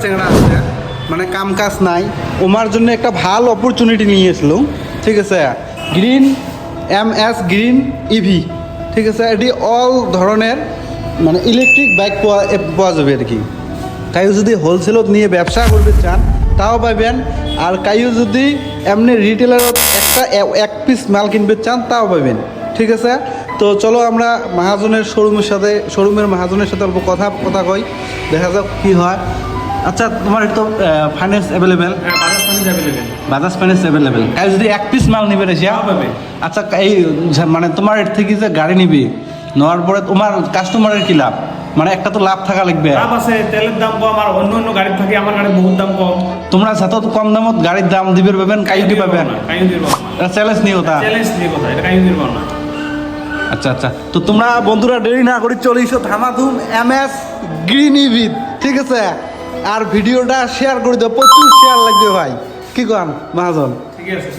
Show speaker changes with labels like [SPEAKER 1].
[SPEAKER 1] চেংড়া আছে মানে কাম কাজ নাই ওমার জন্য একটা ভালো অপরচুনিটি নিয়ে এসলো ঠিক আছে গ্রিন MS গ্রিন ইভি ঠিক আছে এটি অল ধরনের মানে ইলেকট্রিক বাইক পাওয়া যাবে আর কি কাইও যদি হোলসেলত নিয়ে ব্যবসা করতে চান তাও পাবেন আর কাইও যদি এমনি রিটেলারত একটা এক পিস মাল কিনতে চান তাও পাবেন ঠিক আছে তো চলো আমরা মহাজনের শোরুমের মহাজনের সাথে অল্প কথা কই দেখা যাক কী হয় আচ্ছা তোমার তো finance available Bajaj finance available কাই যদি এক পিস মাল নিবে রেসিয়া
[SPEAKER 2] পাবে
[SPEAKER 1] আচ্ছা এই মানে তোমার এর থেকে যে গাড়ি নিবি নেওয়ার পরে তোমার কাস্টমারের কি লাভ মানে একটা তো লাভ থাকা লাগবে
[SPEAKER 2] লাভ আছে তেলের দাম কম আর অন্য অন্য গাড়ির থেকে আমার গাড়ি বহুত দাম কম
[SPEAKER 1] তোমরা যত কম দামত গাড়ির দাম দিবে পাবেন কাইউটি পাবেন
[SPEAKER 2] কাইও দিব না
[SPEAKER 1] চ্যালেঞ্জ নিয়ে ওটা
[SPEAKER 2] চ্যালেঞ্জ নিয়ে কথা এটা কাইও দিব না
[SPEAKER 1] আচ্ছা আচ্ছা তো তোমরা বন্ধুরা দেরি না করে চলে এসো ধামাধুম MS গ্রিন ইভিত ঠিক আছে আর ভিডিওটা শেয়ার করে দাও প্রচুর শেয়ার লাগবে ভাই কি কন মহাজন
[SPEAKER 2] ঠিক আছে